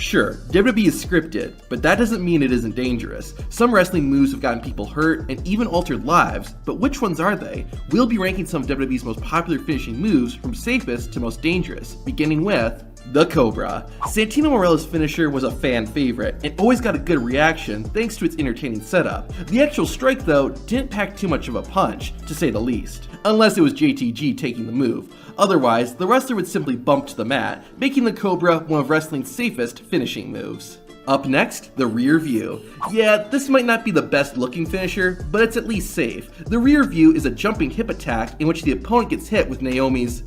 Sure, WWE is scripted, but that doesn't mean it isn't dangerous. Some wrestling moves have gotten people hurt and even altered lives, but which ones are they? We'll be ranking some of WWE's most popular finishing moves from safest to most dangerous, beginning with the Cobra. Santino Marella's finisher was a fan favorite and always got a good reaction thanks to its entertaining setup. The actual strike, though, didn't pack too much of a punch, to say the least, unless it was JTG taking the move. Otherwise, the wrestler would simply bump to the mat, making the Cobra one of wrestling's safest finishing moves. Up next, the rear view. Yeah, this might not be the best looking finisher, but it's at least safe. The rear view is a jumping hip attack in which the opponent gets hit with Naomi's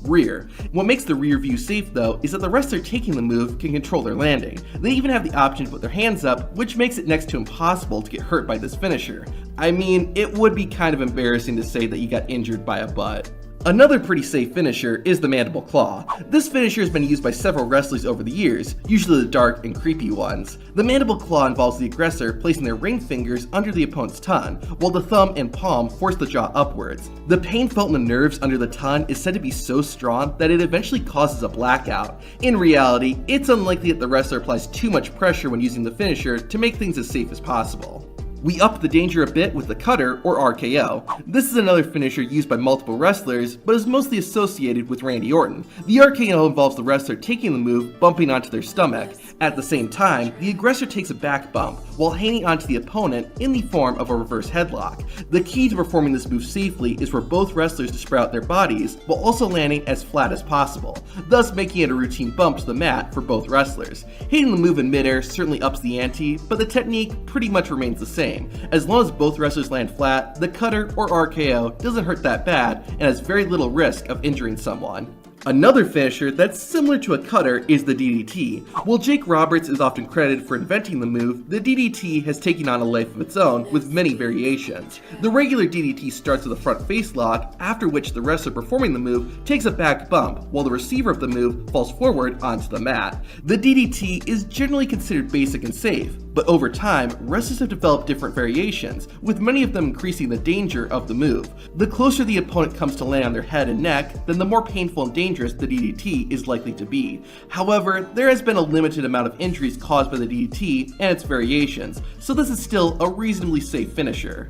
rear. What makes the rear view safe, though, is that the wrestler taking the move can control their landing. They even have the option to put their hands up, which makes it next to impossible to get hurt by this finisher. I mean, it would be kind of embarrassing to say that you got injured by a butt. Another pretty safe finisher is the Mandible Claw. This finisher has been used by several wrestlers over the years, usually the dark and creepy ones. The Mandible Claw involves the aggressor placing their ring fingers under the opponent's tongue, while the thumb and palm force the jaw upwards. The pain felt in the nerves under the tongue is said to be so strong that it eventually causes a blackout. In reality, it's unlikely that the wrestler applies too much pressure when using the finisher to make things as safe as possible. We up the danger a bit with the cutter or RKO. This is another finisher used by multiple wrestlers, but is mostly associated with Randy Orton. The RKO involves the wrestler taking the move, bumping onto their stomach. At the same time, the aggressor takes a back bump, while hanging onto the opponent in the form of a reverse headlock. The key to performing this move safely is for both wrestlers to spread out their bodies, while also landing as flat as possible, thus making it a routine bump to the mat for both wrestlers. Hitting the move in midair certainly ups the ante, but the technique pretty much remains the same. As long as both wrestlers land flat, the cutter or RKO doesn't hurt that bad and has very little risk of injuring someone. Another finisher that's similar to a cutter is the DDT. While Jake Roberts is often credited for inventing the move, the DDT has taken on a life of its own with many variations. The regular DDT starts with a front face lock, after which the wrestler performing the move takes a back bump, while the receiver of the move falls forward onto the mat. The DDT is generally considered basic and safe, but over time, wrestlers have developed different variations, with many of them increasing the danger of the move. The closer the opponent comes to land on their head and neck, then the more painful and dangerous the DDT is likely to be. However, there has been a limited amount of injuries caused by the DDT and its variations, so this is still a reasonably safe finisher.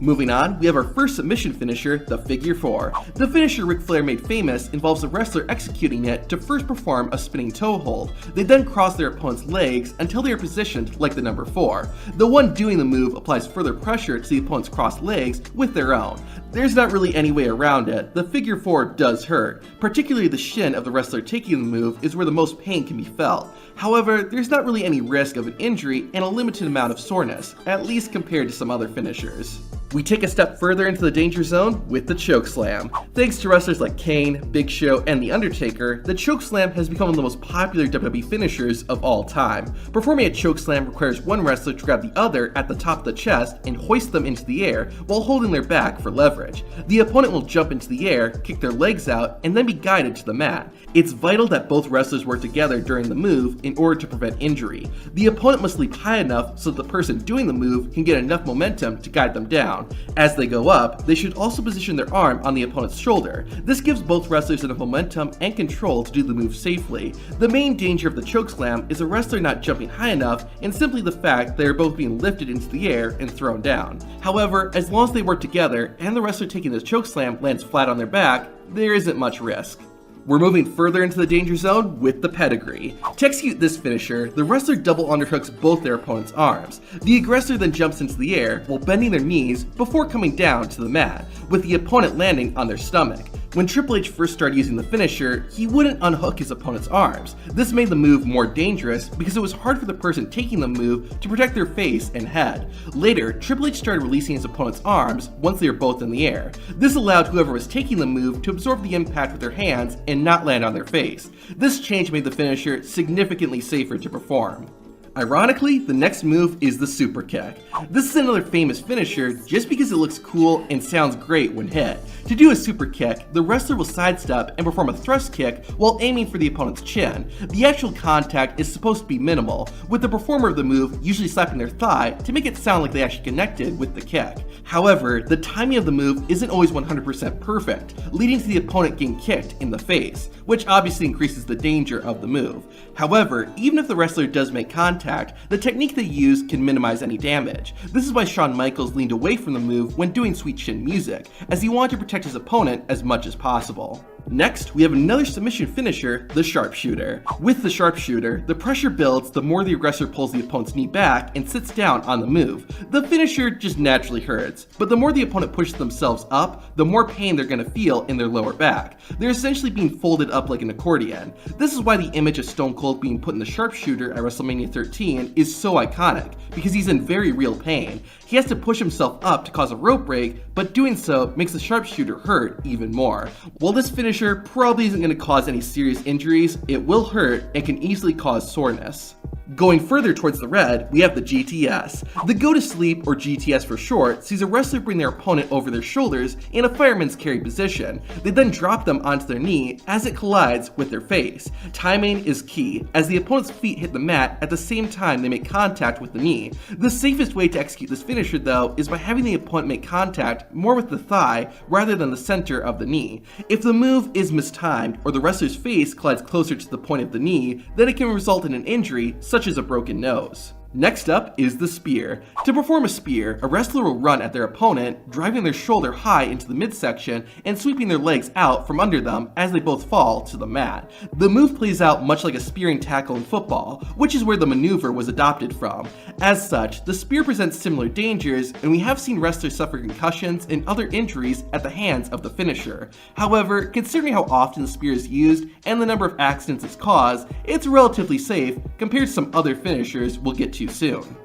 Moving on, we have our first submission finisher, the Figure 4. The finisher Ric Flair made famous involves the wrestler executing it to first perform a spinning toe hold. They then cross their opponent's legs until they are positioned like the number 4. The one doing the move applies further pressure to the opponent's crossed legs with their own. There's not really any way around it. The Figure 4 does hurt. Particularly the shin of the wrestler taking the move is where the most pain can be felt. However, there's not really any risk of an injury and a limited amount of soreness, at least compared to some other finishers. We take a step further into the danger zone with the chokeslam. Thanks to wrestlers like Kane, Big Show, and The Undertaker, the chokeslam has become one of the most popular WWE finishers of all time. Performing a chokeslam requires one wrestler to grab the other at the top of the chest and hoist them into the air while holding their back for leverage. The opponent will jump into the air, kick their legs out, and then be guided to the mat. It's vital that both wrestlers work together during the move in order to prevent injury. The opponent must leap high enough so that the person doing the move can get enough momentum to guide them down. As they go up, they should also position their arm on the opponent's shoulder. This gives both wrestlers enough momentum and control to do the move safely. The main danger of the chokeslam is a wrestler not jumping high enough and simply the fact they are both being lifted into the air and thrown down. However, as long as they work together and the wrestler taking the chokeslam lands flat on their back, there isn't much risk. We're moving further into the danger zone with the pedigree. To execute this finisher, the wrestler double underhooks both their opponent's arms. The aggressor then jumps into the air while bending their knees before coming down to the mat, with the opponent landing on their stomach. When Triple H first started using the finisher, he wouldn't unhook his opponent's arms. This made the move more dangerous because it was hard for the person taking the move to protect their face and head. Later, Triple H started releasing his opponent's arms once they were both in the air. This allowed whoever was taking the move to absorb the impact with their hands and not land on their face. This change made the finisher significantly safer to perform. Ironically, the next move is the super kick. This is another famous finisher just because it looks cool and sounds great when hit. To do a super kick, the wrestler will sidestep and perform a thrust kick while aiming for the opponent's chin. The actual contact is supposed to be minimal, with the performer of the move usually slapping their thigh to make it sound like they actually connected with the kick. However, the timing of the move isn't always 100% perfect, leading to the opponent getting kicked in the face, which obviously increases the danger of the move. However, even if the wrestler does make contact, the technique they use can minimize any damage. This is why Shawn Michaels leaned away from the move when doing Sweet Chin Music, as he wanted to protect his opponent as much as possible. Next, we have another submission finisher, the Sharpshooter. With the Sharpshooter, the pressure builds the more the aggressor pulls the opponent's knee back and sits down on the move. The finisher just naturally hurts, but the more the opponent pushes themselves up, the more pain they're going to feel in their lower back. They're essentially being folded up like an accordion. This is why the image of Stone Cold being put in the Sharpshooter at WrestleMania 13 is so iconic, because he's in very real pain. He has to push himself up to cause a rope break, but doing so makes the Sharpshooter hurt even more. While this finisher probably isn't going to cause any serious injuries, it will hurt and can easily cause soreness. Going further towards the red, we have the GTS. The go to sleep, or GTS for short, sees a wrestler bring their opponent over their shoulders in a fireman's carry position. They then drop them onto their knee as it collides with their face. Timing is key, as the opponent's feet hit the mat at the same time they make contact with the knee. The safest way to execute this finisher, though, is by having the opponent make contact more with the thigh rather than the center of the knee. If the move is mistimed, or the wrestler's face collides closer to the point of the knee, then it can result in an injury, such as a broken nose. Next up is the spear. To perform a spear, a wrestler will run at their opponent, driving their shoulder high into the midsection and sweeping their legs out from under them as they both fall to the mat. The move plays out much like a spearing tackle in football, which is where the maneuver was adopted from. As such, the spear presents similar dangers, and we have seen wrestlers suffer concussions and other injuries at the hands of the finisher. However, considering how often the spear is used and the number of accidents it's caused, it's relatively safe compared to some other finishers we'll get to soon.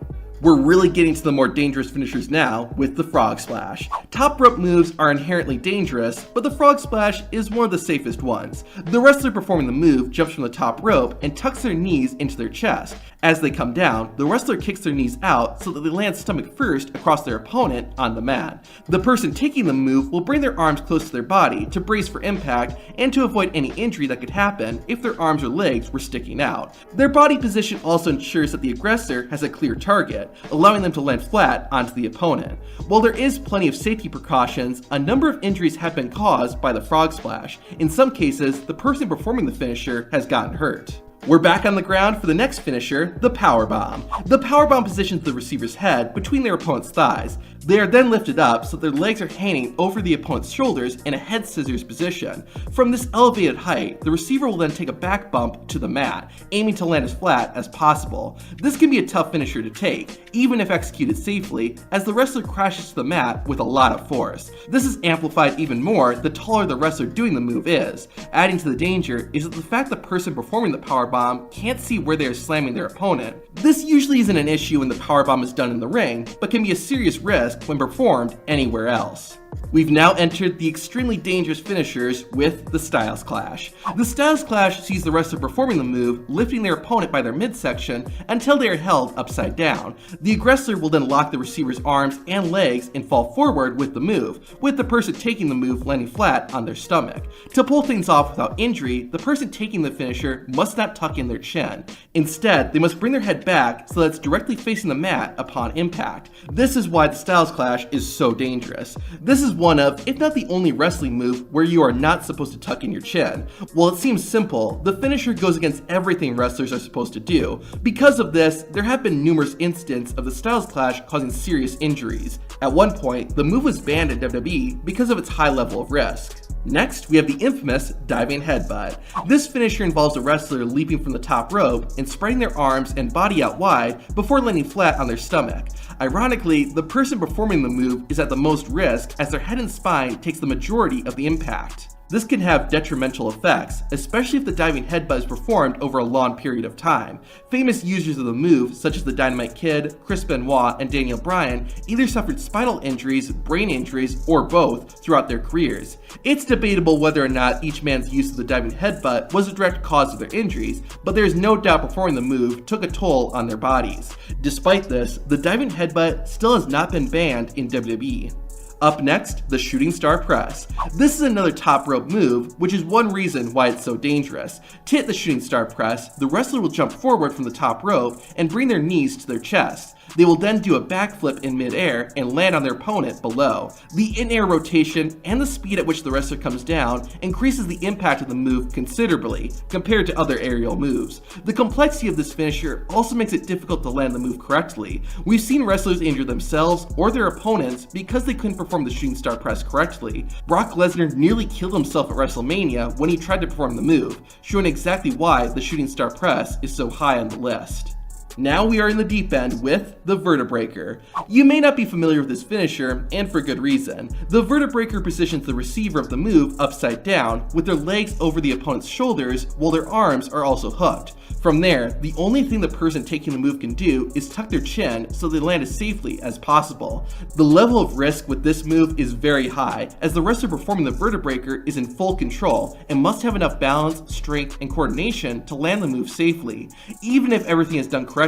We're really getting to the more dangerous finishers now with the frog splash. Top rope moves are inherently dangerous, but the frog splash is one of the safest ones. The wrestler performing the move jumps from the top rope and tucks their knees into their chest. As they come down, the wrestler kicks their knees out so that they land stomach first across their opponent on the mat. The person taking the move will bring their arms close to their body to brace for impact and to avoid any injury that could happen if their arms or legs were sticking out. Their body position also ensures that the aggressor has a clear target, allowing them to land flat onto the opponent. While there is plenty of safety precautions, a number of injuries have been caused by the frog splash. In some cases, the person performing the finisher has gotten hurt. We're back on the ground for the next finisher, the powerbomb. The powerbomb positions the receiver's head between their opponent's thighs. They are then lifted up so their legs are hanging over the opponent's shoulders in a head scissors position. From this elevated height, the receiver will then take a back bump to the mat, aiming to land as flat as possible. This can be a tough finisher to take, even if executed safely, as the wrestler crashes to the mat with a lot of force. This is amplified even more the taller the wrestler doing the move is. Adding to the danger is that the fact the person performing the powerbomb can't see where they are slamming their opponent. This usually isn't an issue when the powerbomb is done in the ring, but can be a serious risk when performed anywhere else. We've now entered the extremely dangerous finishers with the Styles Clash. The Styles Clash sees the wrestler performing the move, lifting their opponent by their midsection until they are held upside down. The aggressor will then lock the receiver's arms and legs and fall forward with the move, with the person taking the move landing flat on their stomach. To pull things off without injury, the person taking the finisher must not tuck in their chin. Instead, they must bring their head back so that it's directly facing the mat upon impact. This is why the Styles Clash is so dangerous. This is one of, if not the only wrestling move where you are not supposed to tuck in your chin. While it seems simple, the finisher goes against everything wrestlers are supposed to do. Because of this, there have been numerous instances of the Styles Clash causing serious injuries. At one point, the move was banned at WWE because of its high level of risk. Next, we have the infamous Diamond Headbutt. This finisher involves a wrestler leaping from the top rope and spreading their arms and body out wide before landing flat on their stomach. Ironically, the person performing the move is at the most risk as their head and spine takes the majority of the impact. This can have detrimental effects, especially if the diving headbutt is performed over a long period of time. Famous users of the move, such as the Dynamite Kid, Chris Benoit, and Daniel Bryan, either suffered spinal injuries, brain injuries, or both throughout their careers. It's debatable whether or not each man's use of the diving headbutt was a direct cause of their injuries, but there is no doubt performing the move took a toll on their bodies. Despite this, the diving headbutt still has not been banned in WWE. Up next, the Shooting Star Press. This is another top rope move, which is one reason why it's so dangerous. To hit the Shooting Star Press, the wrestler will jump forward from the top rope and bring their knees to their chest. They will then do a backflip in midair and land on their opponent below. The in-air rotation and the speed at which the wrestler comes down increases the impact of the move considerably compared to other aerial moves. The complexity of this finisher also makes it difficult to land the move correctly. We've seen wrestlers injure themselves or their opponents because they couldn't perform the Shooting Star Press correctly. Brock Lesnar nearly killed himself at WrestleMania when he tried to perform the move, showing exactly why the Shooting Star Press is so high on the list. Now we are in the deep end with the Vertebrae. You may not be familiar with this finisher, and for good reason. The Vertebrae positions the receiver of the move upside down, with their legs over the opponent's shoulders while their arms are also hooked. From there, the only thing the person taking the move can do is tuck their chin so they land as safely as possible. The level of risk with this move is very high, as the wrestler performing the Vertebrae is in full control and must have enough balance, strength, and coordination to land the move safely. Even if everything is done correctly,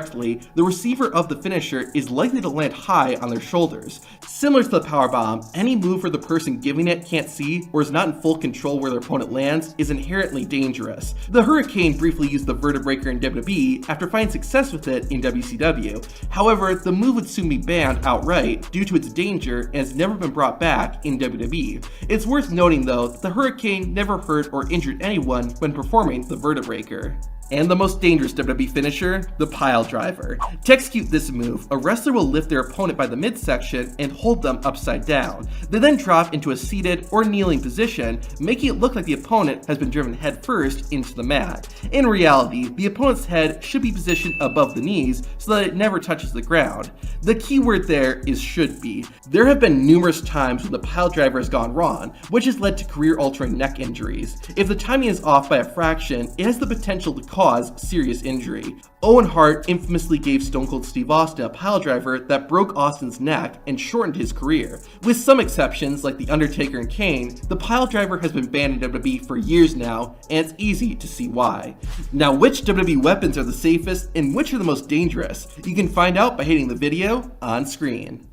the receiver of the finisher is likely to land high on their shoulders. Similar to the powerbomb, any move where the person giving it can't see or is not in full control where their opponent lands is inherently dangerous. The Hurricane briefly used the Vertebrae in WWE after finding success with it in WCW. However, the move would soon be banned outright due to its danger and has never been brought back in WWE. It's worth noting though that the Hurricane never hurt or injured anyone when performing the Vertebrae. And the most dangerous WWE finisher, the Piledriver. To execute this move, a wrestler will lift their opponent by the midsection and hold them upside down. They then drop into a seated or kneeling position, making it look like the opponent has been driven headfirst into the mat. In reality, the opponent's head should be positioned above the knees so that it never touches the ground. The key word there is should be. There have been numerous times when the Piledriver has gone wrong, which has led to career-altering neck injuries. If the timing is off by a fraction, it has the potential to cause serious injury. Owen Hart infamously gave Stone Cold Steve Austin a piledriver that broke Austin's neck and shortened his career. With some exceptions like The Undertaker and Kane, the piledriver has been banned in WWE for years now, and it's easy to see why. Now, which WWE weapons are the safest and which are the most dangerous? You can find out by hitting the video on screen.